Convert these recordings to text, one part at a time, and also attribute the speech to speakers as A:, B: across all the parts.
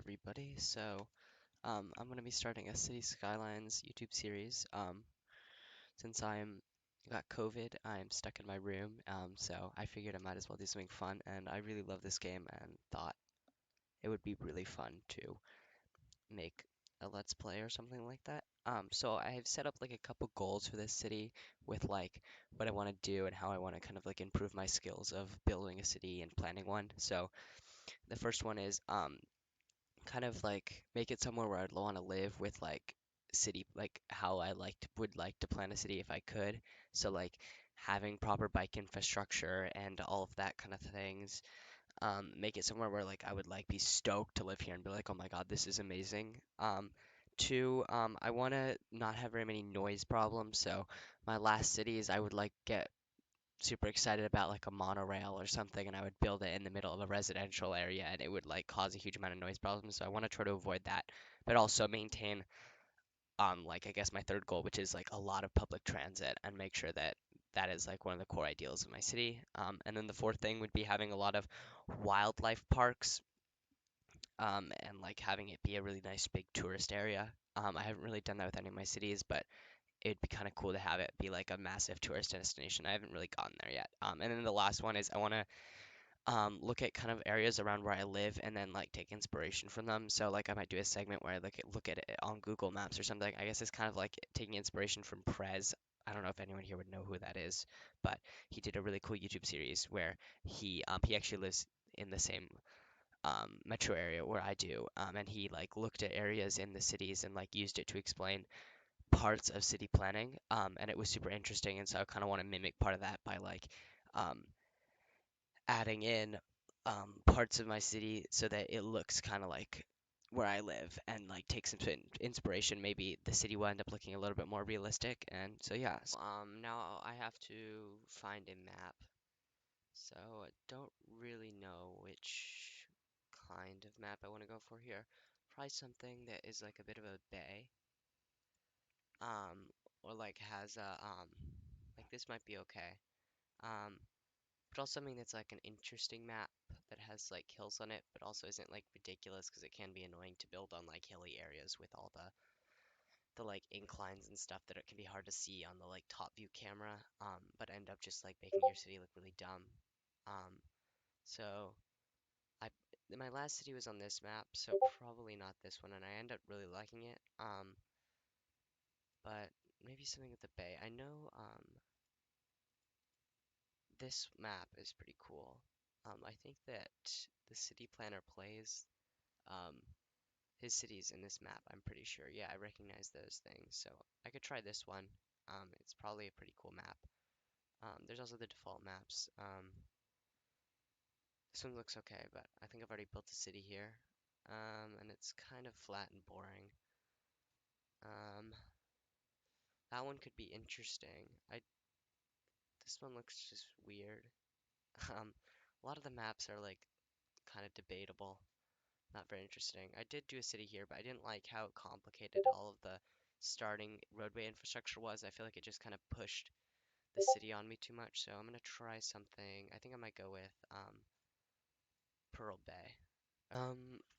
A: everybody. I'm going to be starting a City Skylines YouTube series. Since I'm got COVID, I'm stuck in my room. So I figured I might as well do something fun, and I really love this game and thought it would be really fun to make a Let's Play or something like that. So I've set up like a couple goals for this city with like what I want to do and how I want to kind of like improve my skills of building a city and planning one. So the first one is kind of like make it somewhere where I'd want to live with like city like how I would like to plan a city if I could. So like having proper bike infrastructure and all of that kind of things. Make it somewhere where like I would like be stoked to live here and be like, oh my God, this is amazing. Two, I want to not have very many noise problems. So my last cities, I would like get super excited about like a monorail or something, and I would build it in the middle of a residential area and it would like cause a huge amount of noise problems. So I want to try to avoid that, but also maintain like I guess my third goal, which is like a lot of public transit, and make sure that that is like one of the core ideals of my city. And then the fourth thing would be having a lot of wildlife parks, and like having it be a really nice big tourist area. I haven't really done that with any of my cities, but it'd be kind of cool to have it be like a massive tourist destination. I haven't really gotten there yet. And then the last one is I want to look at kind of areas around where I live and then like take inspiration from them. So like I might do a segment where I look at it on Google Maps or something. I guess it's kind of like taking inspiration from Prez. I don't know if anyone here would know who that is, but he did a really cool YouTube series where he actually lives in the same metro area where I do, and he like looked at areas in the cities and like used it to explain parts of city planning, and it was super interesting. And so I kind of want to mimic part of that by like um, adding in parts of my city so that it looks kind of like where I live and like take some inspiration. Maybe the city will end up looking a little bit more realistic. And so yeah, now I have to find a map. So I don't really know which kind of map I want to go for here. Probably something that is like a bit of a bay, um, or like has a like this might be okay. Um, but also something that's like an interesting map that has like hills on it, but also isn't like ridiculous because it can be annoying to build on like hilly areas with all the like inclines and stuff that it can be hard to see on the like top view camera, but end up just like making your city look really dumb. Um, so I my last city was on this map, so probably not this one, and I end up really liking it. But maybe something with the bay. I know this map is pretty cool. I think that the city planner plays um, his cities in this map. I'm pretty sure. Yeah, I recognize those things. So I could try this one. It's probably a pretty cool map. There's also the default maps. This one looks okay, but I think I've already built a city here. And it's kind of flat and boring. Um, that one could be interesting. This one looks just weird. Um, a lot of the maps are like kind of debatable. Not very interesting. I did do a city here, but I didn't like how complicated all of the starting roadway infrastructure was. I feel like it just kind of pushed the city on me too much. So I'm gonna try something. I think I might go with Pearl Bay.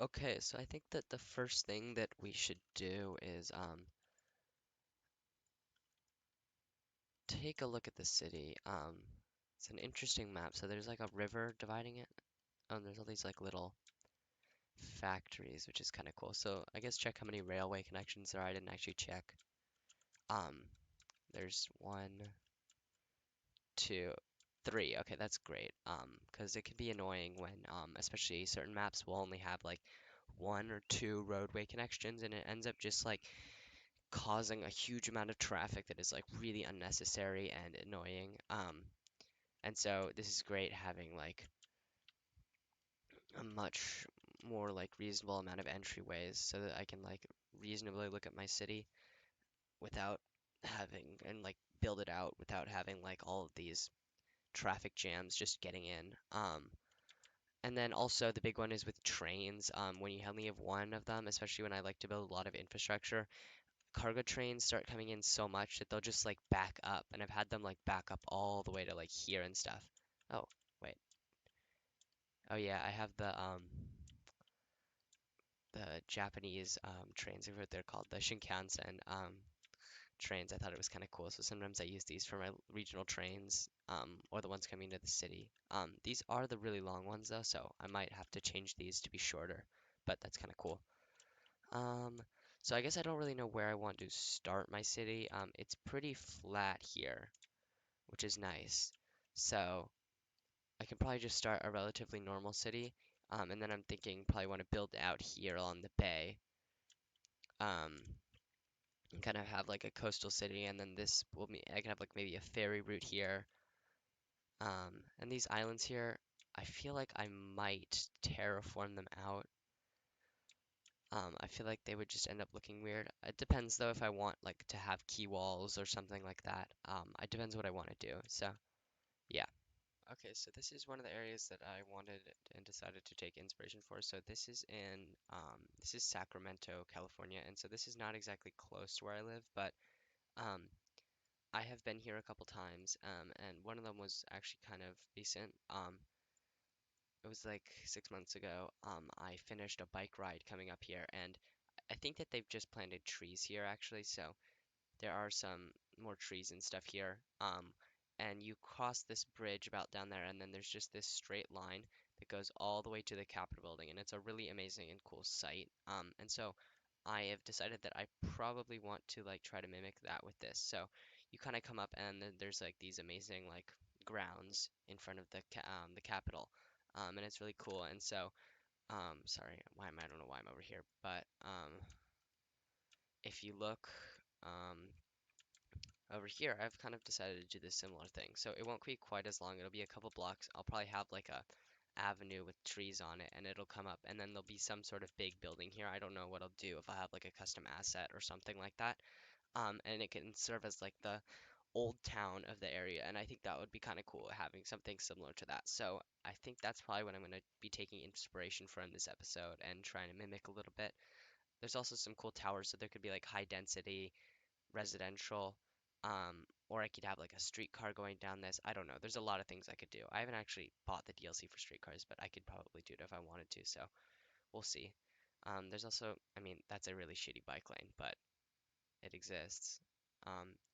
A: Okay, so I think that the first thing that we should do is take a look at the city. It's an interesting map. So there's like a river dividing it. There's all these like little factories, which is kind of cool. So I guess check how many railway connections there are. I didn't actually check. Um, there's one, two, three. Okay, that's great. Because it can be annoying when, especially certain maps will only have like one or two roadway connections, and it ends up just like causing a huge amount of traffic that is like really unnecessary and annoying. And so this is great having like a much more like reasonable amount of entryways so that I can like reasonably look at my city without having and like build it out without having like all of these traffic jams just getting in. And then also the big one is with trains. When you only have one of them, especially when I like to build a lot of infrastructure, cargo trains start coming in so much that they'll just like back up. And I've had them like back up all the way to like here and stuff. Oh, wait. Oh yeah, I have the Japanese trains. I've heard they're called the Shinkansen trains. I thought it was kind of cool. So sometimes I use these for my regional trains or the ones coming to the city. These are the really long ones though, so I might have to change these to be shorter, but that's kind of cool. Um, so I guess I don't really know where I want to start my city. It's pretty flat here, which is nice. So I can probably just start a relatively normal city. And then I'm thinking probably want to build out here on the bay. Um, and kind of have like a coastal city, and then this will be I can have like maybe a ferry route here. And these islands here, I feel like I might terraform them out. I feel like they would just end up looking weird. It depends though if I want like to have key walls or something like that. It depends what I want to do. So yeah. Okay, so this is one of the areas that I wanted and decided to take inspiration for. So this is Sacramento, California, and so this is not exactly close to where I live, but um, I have been here a couple times, and one of them was actually kind of recent. It was like 6 months ago. I finished a bike ride coming up here, and I think that they've just planted trees here actually, so there are some more trees and stuff here. And you cross this bridge about down there, and then there's just this straight line that goes all the way to the Capitol building, and it's a really amazing and cool sight. And so I have decided that I probably want to like try to mimic that with this. So you kind of come up, and then there's like these amazing like grounds in front of the Capitol, and it's really cool. And so sorry, I don't know why I'm over here, but if you look. Over here, I've kind of decided to do this similar thing. So it won't be quite as long. It'll be a couple blocks. I'll probably have like a avenue with trees on it, and it'll come up, and then there'll be some sort of big building here. I don't know what I'll do if I have like a custom asset or something like that. And it can serve as like the old town of the area, and I think that would be kind of cool having something similar to that. So I think that's probably what I'm going to be taking inspiration from this episode and trying to mimic a little bit. There's also some cool towers, so there could be like high density residential, or I could have like a streetcar going down this. I don't know. There's a lot of things I could do. I haven't actually bought the DLC for streetcars, but I could probably do it if I wanted to, so we'll see. There's also, I mean, that's a really shitty bike lane, but it exists.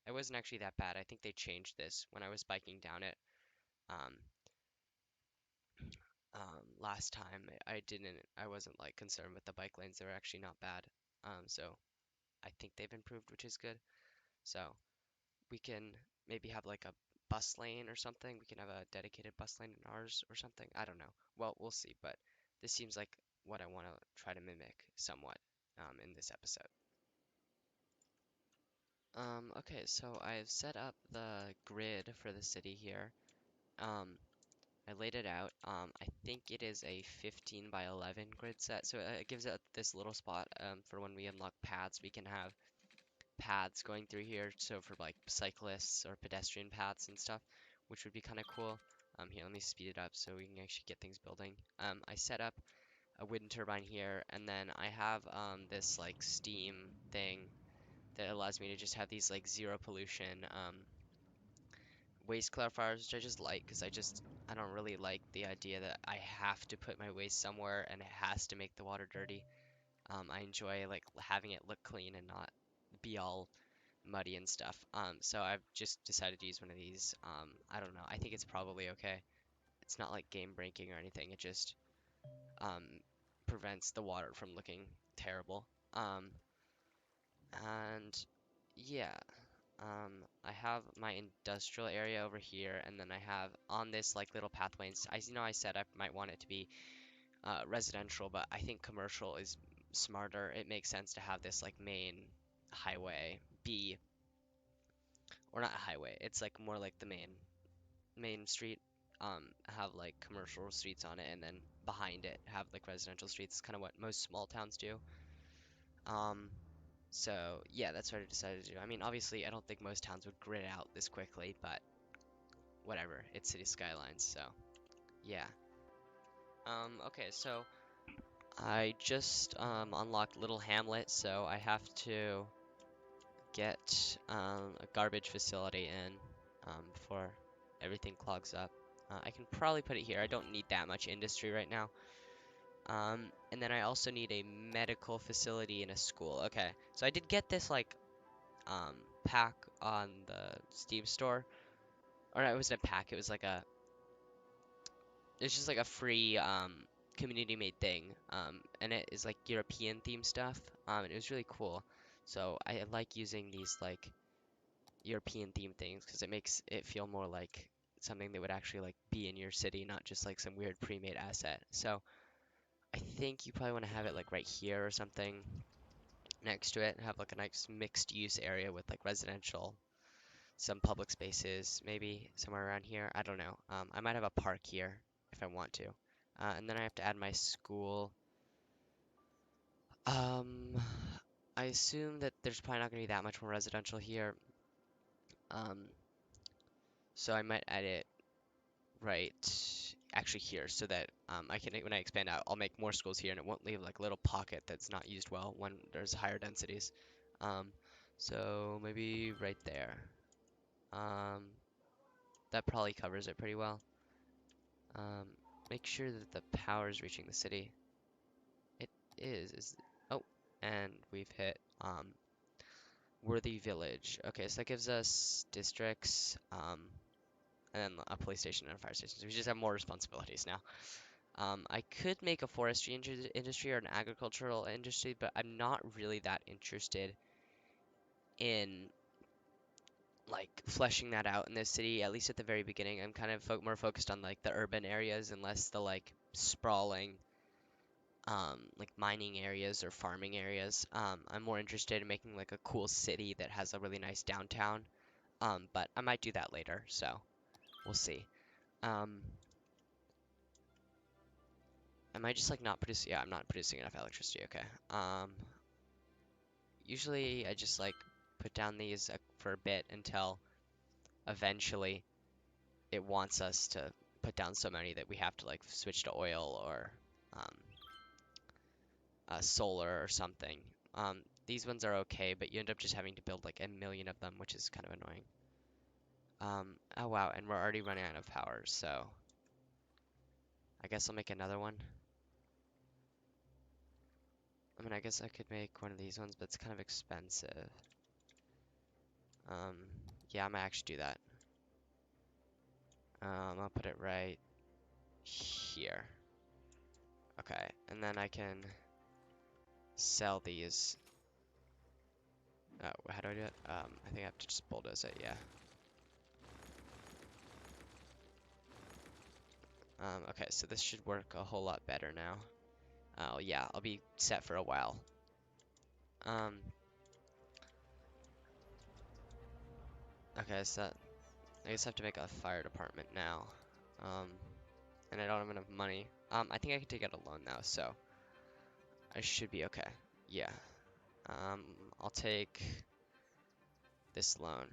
A: It wasn't actually that bad. I think they changed this when I was biking down it. Um, last time I wasn't like concerned with the bike lanes. They were actually not bad. So I think they've improved, which is good. So we can maybe have like a bus lane or something. We can have a dedicated bus lane in ours or something. I don't know. Well, we'll see, but this seems like what I want to try to mimic somewhat in this episode. Okay, so I've set up the grid for the city here. Um, I laid it out. I think it is a 15 by 11 grid set, so it gives it this little spot for when we unlock paths. We can have paths going through here, so for like cyclists or pedestrian paths and stuff, which would be kind of cool. Here, let me speed it up so we can actually get things building. I set up a wind turbine here, and then I have this like steam thing that allows me to just have these like zero pollution waste clarifiers, which I just like because I don't really like the idea that I have to put my waste somewhere and it has to make the water dirty. I enjoy like having it look clean and not be all muddy and stuff. So I've just decided to use one of these. I don't know. I think it's probably okay. It's not like game breaking or anything. It just um, prevents the water from looking terrible. Um, and yeah, I have my industrial area over here, and then I have on this like little pathway. I said I might want it to be residential, but I think commercial is smarter. It makes sense to have this like main highway be or not a highway. It's like more like the main street. Have like commercial streets on it, and then behind it have like residential streets. It's kind of what most small towns do. Um, so yeah, that's what I decided to do. I mean, obviously, I don't think most towns would grid out this quickly, but whatever. It's city skylines, so yeah. Okay, so I just unlocked Little Hamlet, so I have to get a garbage facility in before everything clogs up. I can probably put it here. I don't need that much industry right now. And then I also need a medical facility and a school. Okay, so I did get this like pack on the Steam store, or no, it wasn't a pack. It was like a it's just like a free community made thing. And it is like European themed stuff. And it was really cool. So I like using these like European themed things because it makes it feel more like something that would actually like be in your city, not just like some weird pre-made asset. So I think you probably want to have it like right here or something next to it and have like a nice mixed use area with like residential, some public spaces, maybe somewhere around here. I don't know. I might have a park here if I want to. And then I have to add my school. Um, I assume that there's probably not going to be that much more residential here. Um, so I might add it right actually here so that I can, when I expand out, I'll make more schools here and it won't leave like a little pocket that's not used well when there's higher densities. Um, so maybe right there. Um, that probably covers it pretty well. Um, make sure that the power is reaching the city. It is. Oh, and we've hit Worthy Village. Okay, so that gives us districts, and then a police station and a fire station. So we just have more responsibilities now. I could make a forestry industry or an agricultural industry, but I'm not really that interested in like fleshing that out in this city, at least at the very beginning. I'm kind of more focused on like the urban areas and less the like sprawling like mining areas or farming areas. I'm more interested in making like a cool city that has a really nice downtown. But I might do that later, so we'll see. Um, I might just like not produce. Yeah, I'm not producing enough electricity. Okay. Usually I just like put down these for a bit until eventually it wants us to put down so many that we have to like switch to oil or um, solar or something. These ones are okay, but you end up just having to build like a million of them, which is kind of annoying. Oh wow, and we're already running out of power, so I guess I'll make another one. I mean, I guess I could make one of these ones, but it's kind of expensive. Um, yeah, I might actually do that. I'll put it right here. Okay, and then I can sell these. How do I do it? I think I have to just bulldoze it, yeah. Okay, so this should work a whole lot better now. Oh, yeah, I'll be set for a while. Um, okay, so I guess I have to make a fire department now. Um, and I don't have enough money. I think I can take out a loan now, so I should be okay. Yeah. Um, I'll take this loan.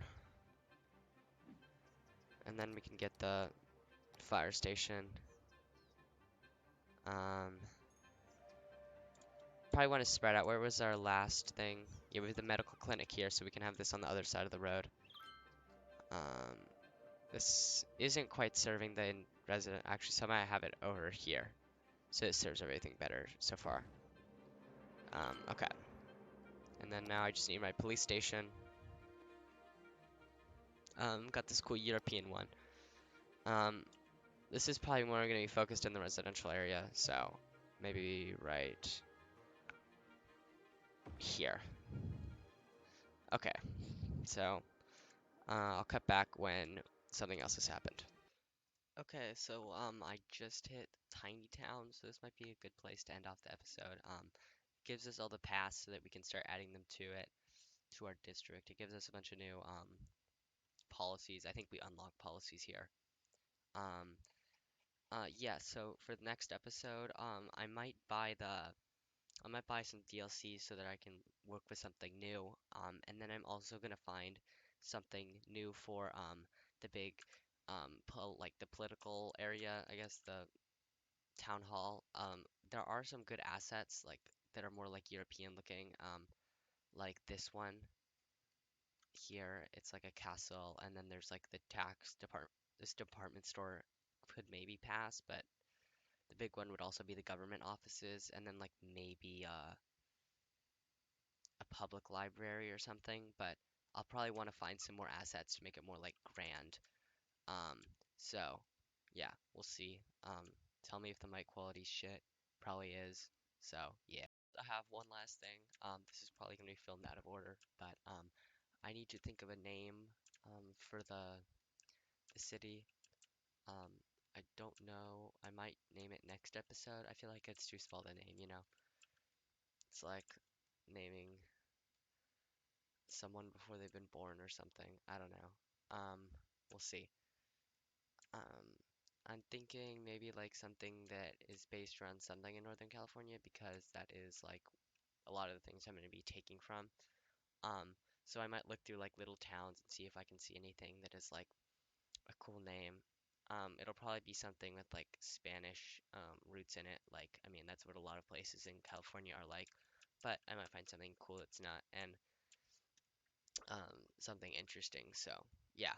A: And then we can get the fire station. Um, probably want to spread out. Where was our last thing? Yeah, we have the medical clinic here, so we can have this on the other side of the road. Um, this isn't quite serving the resident. Actually, so I might have it over here, so it serves everything better so far. Okay. And then now I just need my police station. Got this cool European one. Um, this is probably more going to be focused in the residential area, so maybe right here. Okay, so I'll cut back when something else has happened. Okay, so I just hit Tiny Town, so this might be a good place to end off the episode. Gives us all the paths so that we can start adding them to it, to our district. It gives us a bunch of new policies. I think we unlock policies here. Um, yeah, so for the next episode, I might buy some DLC so that I can work with something new. And then I'm also gonna find something new for the big like the political area, I guess the town hall. There are some good assets like that are more like European looking. Like this one here, it's like a castle, and then there's like the tax department. This department store could maybe pass, but The big one would also be the government offices, and then like maybe a public library or something. But I'll probably want to find some more assets to make it more like grand. Um, so yeah, we'll see. Tell me if the mic quality's shit. Probably is. So yeah. I have one last thing. This is probably gonna be filmed out of order, but I need to think of a name for the city. Um, I don't know. I might name it next episode. I feel like it's too small a name, you know. It's like naming someone before they've been born or something. I don't know. We'll see. Um, I'm thinking maybe like something that is based around something in Northern California because that is like a lot of the things I'm going to be taking from. Um, so I might look through like little towns and see if I can see anything that is like a cool name. It'll probably be something with like Spanish roots in it. Like, I mean, that's what a lot of places in California are like. But I might find something cool that's not, and something interesting. So